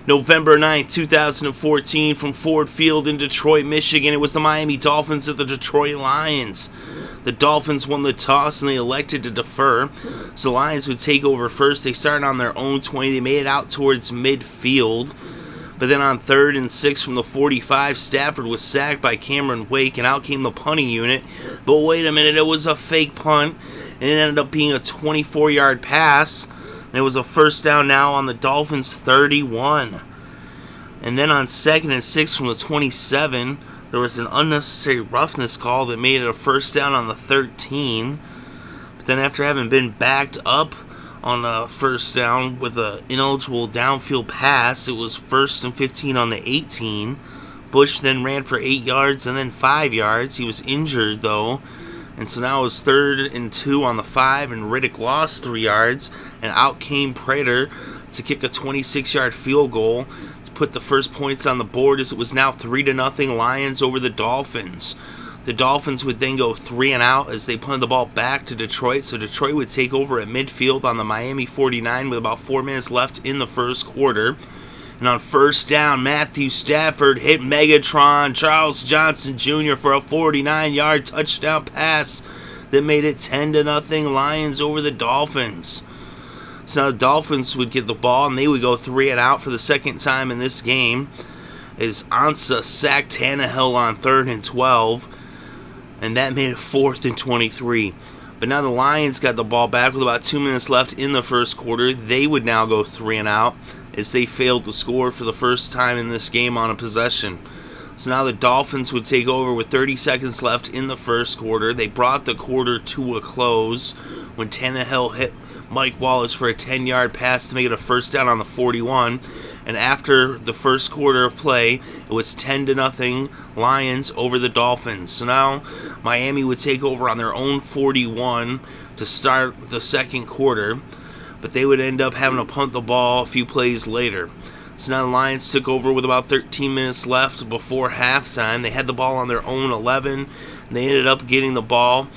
November 9th, 2014, from Ford Field in Detroit, Michigan. It was the Miami Dolphins at the Detroit Lions. The Dolphins won the toss and they elected to defer, so the Lions would take over first. They started on their own 20. They made it out towards midfield, but then on 3rd and 6 from the 45, Stafford was sacked by Cameron Wake, and out came the punting unit. But wait a minute, it was a fake punt, and it ended up being a 24-yard pass. And it was a first down now on the Dolphins' 31. And then on 2nd and 6 from the 27, there was an unnecessary roughness call that made it a first down on the 13. But then after having been backed up on a first down with an ineligible downfield pass, it was 1st and 15 on the 18. Bush then ran for 8 yards and then 5 yards. He was injured though. And so now it was 3rd and 2 on the 5, and Riddick lost 3 yards, and out came Prater to kick a 26-yard field goal to put the first points on the board, as it was now 3-0 Lions over the Dolphins. The Dolphins would then go 3 and out as they punted the ball back to Detroit, so Detroit would take over at midfield on the Miami 49 with about 4 minutes left in the first quarter. And on first down, Matthew Stafford hit Megatron Charles Johnson Jr. for a 49-yard touchdown pass that made it 10-0 Lions over the Dolphins. So now the Dolphins would get the ball, and they would go 3 and out for the second time in this game, as Ansah sacked Tannehill on 3rd and 12, and that made it 4th and 23. But now the Lions got the ball back with about 2 minutes left in the first quarter. They would now go 3 and out, as they failed to score for the first time in this game on a possession. So now the Dolphins would take over with 30 seconds left in the first quarter. They brought the quarter to a close when Tannehill hit Mike Wallace for a 10-yard pass to make it a first down on the 41. And after the first quarter of play, it was 10-0 Lions over the Dolphins. So now Miami would take over on their own 41 to start the second quarter, but they would end up having to punt the ball a few plays later. So now the Lions took over with about 13 minutes left before halftime. They had the ball on their own 11, and they ended up getting the ball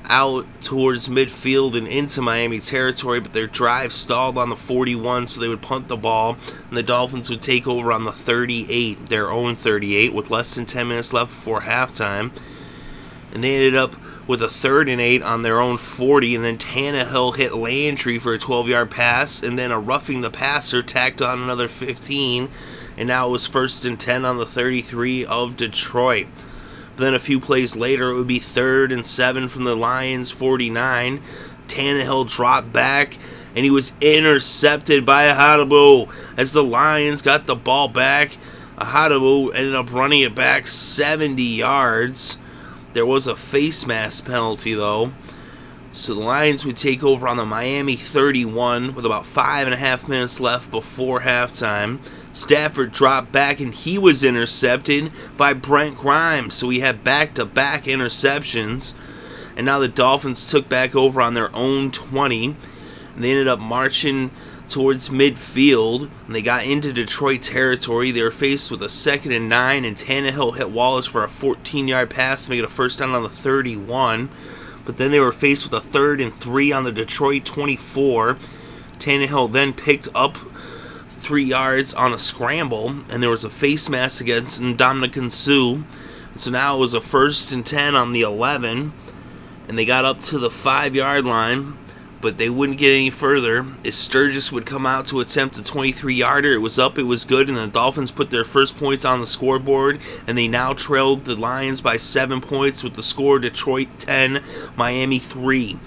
out towards midfield and into Miami territory, but their drive stalled on the 41, so they would punt the ball, and the Dolphins would take over on the 38, their own 38, with less than 10 minutes left before halftime. And they ended up with a 3rd and 8 on their own 40, and then Tannehill hit Landry for a 12-yard pass, and then a roughing the passer tacked on another 15, and now it was 1st and 10 on the 33 of Detroit. But then a few plays later, it would be 3rd and 7 from the Lions 49. Tannehill dropped back, and he was intercepted by Ahadibu. As the Lions got the ball back, Ahadibu ended up running it back 70 yards. There was a face mask penalty, though. So the Lions would take over on the Miami 31 with about 5.5 minutes left before halftime. Stafford dropped back, and he was intercepted by Brent Grimes. So we had back-to-back interceptions. And now the Dolphins took back over on their own 20. And they ended up marching towards midfield, and they got into Detroit territory. They were faced with a 2nd and 9, and Tannehill hit Wallace for a 14-yard pass to make it a first down on the 31. But then they were faced with a 3rd and 3 on the Detroit 24. Tannehill then picked up 3 yards on a scramble, and there was a face mask against Ndamukong Suh. So now it was a 1st and 10 on the 11, and they got up to the 5-yard line, but they wouldn't get any further as Sturgis would come out to attempt a 23-yarder. It was up, it was good, and the Dolphins put their first points on the scoreboard, and they now trailed the Lions by 7 points with the score Detroit 10, Miami 3.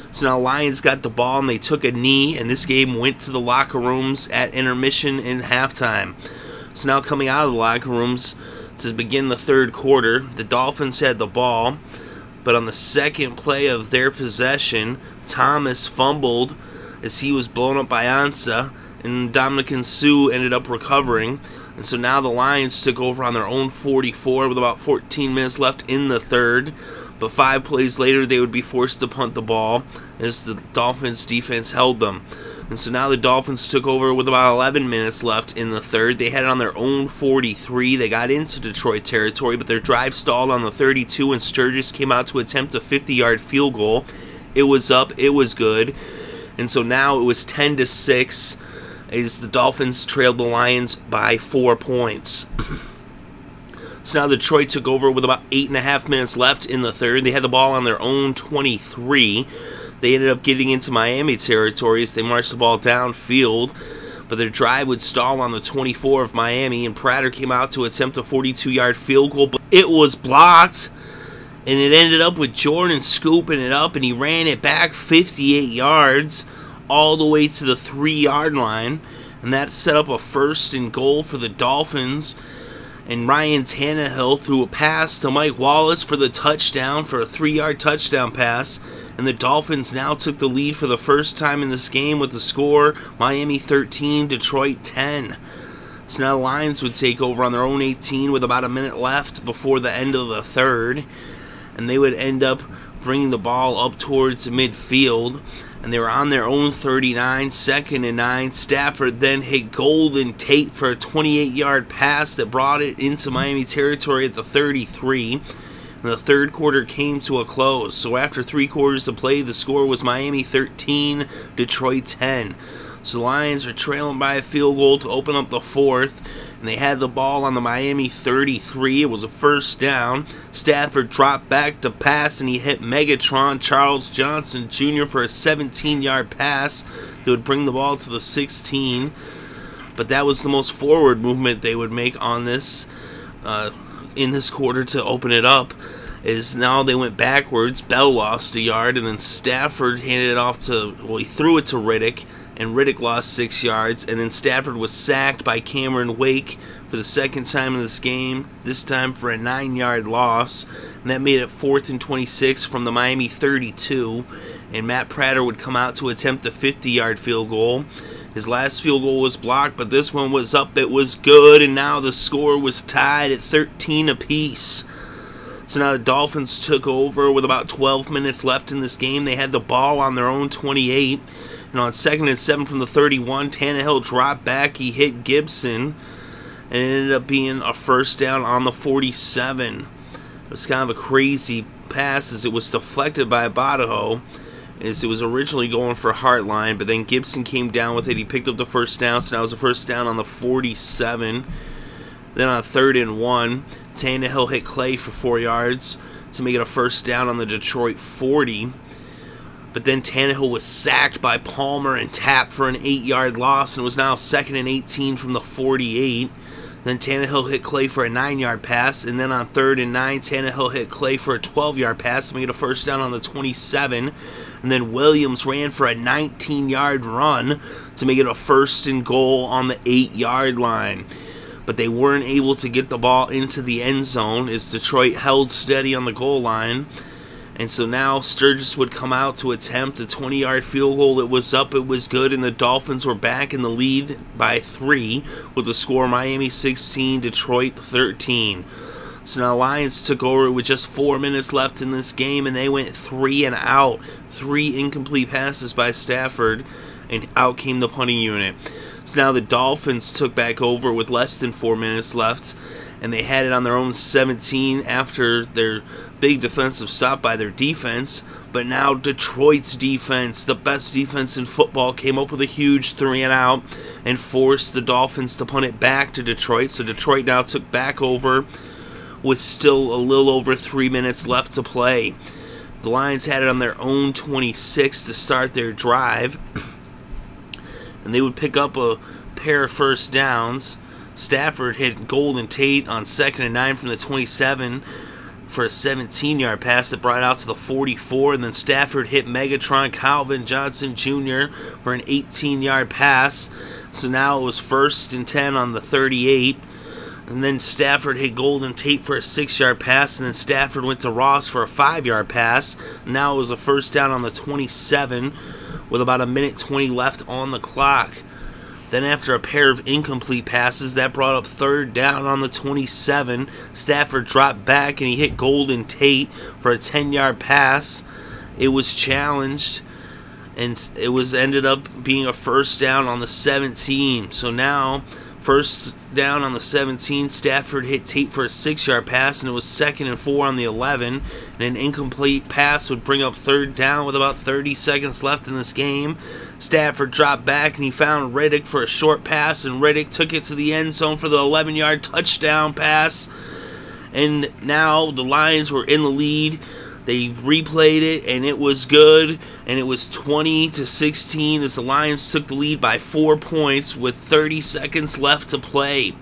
So now Lions got the ball, and they took a knee, and this game went to the locker rooms at intermission and halftime. So now coming out of the locker rooms to begin the third quarter, the Dolphins had the ball, but on the second play of their possession, Thomas fumbled as he was blown up by Ansah, and Ndamukong Suh ended up recovering. And so now the Lions took over on their own 44 with about 14 minutes left in the third. But 5 plays later, they would be forced to punt the ball as the Dolphins defense held them. And so now the Dolphins took over with about 11 minutes left in the third. They had it on their own 43. They got into Detroit territory, but their drive stalled on the 32, and Sturgis came out to attempt a 50-yard field goal. It was up. It was good. And so now it was 10-6 as the Dolphins trailed the Lions by 4 points. So now Detroit took over with about 8.5 minutes left in the third. They had the ball on their own 23. They ended up getting into Miami territory as they marched the ball downfield, but their drive would stall on the 24 of Miami, and Prater came out to attempt a 42-yard field goal, but it was blocked, and it ended up with Jordan scooping it up, and he ran it back 58 yards all the way to the 3-yard line, and that set up a 1st and goal for the Dolphins. And Ryan Tannehill threw a pass to Mike Wallace for the touchdown, for a 3-yard touchdown pass. And the Dolphins now took the lead for the first time in this game with the score Miami 13, Detroit 10. So now the Lions would take over on their own 18 with about a minute left before the end of the third. And they would end up bringing the ball up towards midfield. And they were on their own 39, 2nd and 9. Stafford then hit Golden Tate for a 28-yard pass that brought it into Miami territory at the 33. And the third quarter came to a close. So after 3 quarters to play, the score was Miami 13, Detroit 10. So the Lions are trailing by a field goal to open up the fourth. And they had the ball on the Miami 33. It was a 1st down. Stafford dropped back to pass, and he hit Megatron Charles Johnson Jr. for a 17-yard pass that would bring the ball to the 16. But that was the most forward movement they would make on this in this quarter to open it up. Is now they went backwards. Bell lost a yard, and then Stafford handed it off to, well, he threw it to Riddick, and Riddick lost 6 yards, and then Stafford was sacked by Cameron Wake for the 2nd time in this game, this time for a 9-yard loss, and that made it 4th and 26 from the Miami 32, and Matt Prater would come out to attempt a 50-yard field goal. His last field goal was blocked, but this one was up, it was good, and now the score was tied at 13 apiece. So now the Dolphins took over with about 12 minutes left in this game. They had the ball on their own 28. And on 2nd and 7 from the 31, Tannehill dropped back. He hit Gibson. And it ended up being a 1st down on the 47. It was kind of a crazy pass as it was deflected by Badajo, as it was originally going for Hartline. But then Gibson came down with it. He picked up the 1st down. So now it was a 1st down on the 47. Then on 3rd and 1, Tannehill hit Clay for 4 yards to make it a 1st down on the Detroit 40. But then Tannehill was sacked by Palmer and tapped for an 8-yard loss, and it was now 2nd and 18 from the 48. Then Tannehill hit Clay for a 9-yard pass, and then on 3rd and 9, Tannehill hit Clay for a 12-yard pass to make it a 1st down on the 27. And then Williams ran for a 19-yard run to make it a 1st and goal on the 8-yard line. But they weren't able to get the ball into the end zone as Detroit held steady on the goal line. And so now Sturgis would come out to attempt a 20-yard field goal. It was up, it was good, and the Dolphins were back in the lead by 3 with the score Miami 16, Detroit 13. So now Lions took over with just 4 minutes left in this game, and they went 3 and out. 3 incomplete passes by Stafford, and out came the punting unit. So now the Dolphins took back over with less than 4 minutes left, and they had it on their own 17 after their big defensive stop by their defense. But now Detroit's defense, the best defense in football, came up with a huge 3 and out and forced the Dolphins to punt it back to Detroit. So Detroit now took back over with still a little over 3 minutes left to play. The Lions had it on their own 26 to start their drive, and they would pick up a pair of 1st downs. Stafford hit Golden Tate on 2nd and 9 from the 27 for a 17-yard pass that brought it out to the 44, and then Stafford hit Megatron Calvin Johnson Jr. for an 18-yard pass. So now it was 1st and 10 on the 38. And then Stafford hit Golden Tate for a 6-yard pass, and then Stafford went to Ross for a 5-yard pass. Now it was a 1st down on the 27 with about 1:20 left on the clock. Then after a pair of incomplete passes, that brought up 3rd down on the 27. Stafford dropped back and he hit Golden Tate for a 10-yard pass. It was challenged, and it was ended up being a 1st down on the 17. So now 1st down on the 17, Stafford hit Tate for a 6-yard pass, and it was 2nd and 4 on the 11. And an incomplete pass would bring up 3rd down with about 30 seconds left in this game. Stafford dropped back and he found Riddick for a short pass, and Riddick took it to the end zone for the 11-yard touchdown pass. And now the Lions were in the lead. They replayed it, and it was good, and it was 20-16 as the Lions took the lead by 4 points with 30 seconds left to play.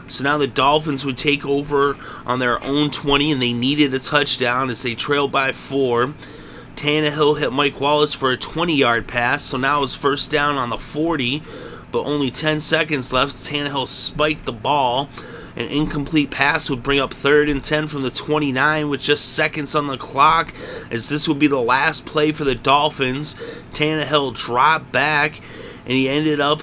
So now the Dolphins would take over on their own 20, and they needed a touchdown as they trailed by 4. Tannehill hit Mike Wallace for a 20-yard pass, so now it was first down on the 40, but only 10 seconds left. Tannehill spiked the ball. An incomplete pass would bring up 3rd and 10 from the 29 with just seconds on the clock, as this would be the last play for the Dolphins. Tannehill dropped back, and he ended up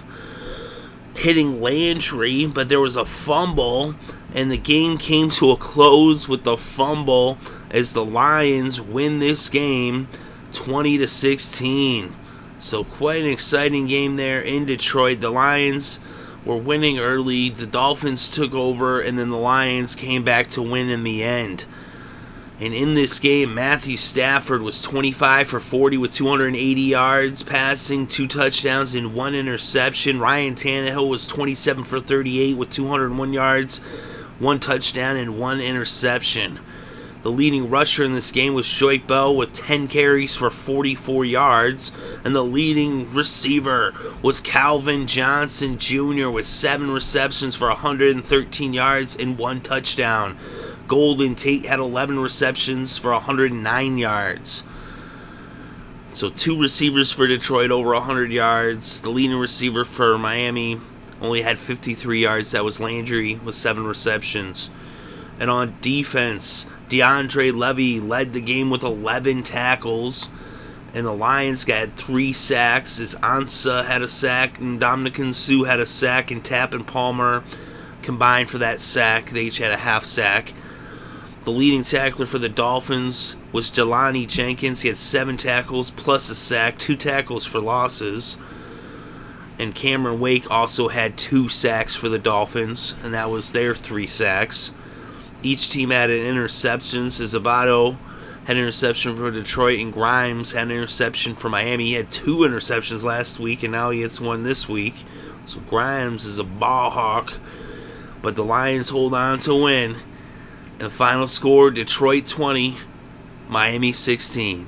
hitting Landry, but there was a fumble, and the game came to a close with the fumble as the Lions win this game 20-16. So quite an exciting game there in Detroit. The Lions were winning early, the Dolphins took over, and then the Lions came back to win in the end. And in this game, Matthew Stafford was 25 for 40 with 280 yards passing, 2 touchdowns and 1 interception. Ryan Tannehill was 27 for 38 with 201 yards, 1 touchdown and 1 interception. The leading rusher in this game was Joique Bell with 10 carries for 44 yards. And the leading receiver was Calvin Johnson Jr. with 7 receptions for 113 yards and 1 touchdown. Golden Tate had 11 receptions for 109 yards. So 2 receivers for Detroit over 100 yards. The leading receiver for Miami only had 53 yards. That was Landry with 7 receptions. And on defense, DeAndre Levy led the game with 11 tackles. And the Lions got 3 sacks as Ansah had a sack and Dominican Sue had a sack, and Tapp and Palmer combined for that sack. They each had a half sack. The leading tackler for the Dolphins was Jelani Jenkins. He had 7 tackles plus a sack, 2 tackles for losses. And Cameron Wake also had 2 sacks for the Dolphins, and that was their 3 sacks. Each team had an interception. Zabato had an interception for Detroit, and Grimes had an interception for Miami. He had 2 interceptions last week, and now he gets 1 this week. So Grimes is a ball hawk. But the Lions hold on to win. And the final score, Detroit 20, Miami 16.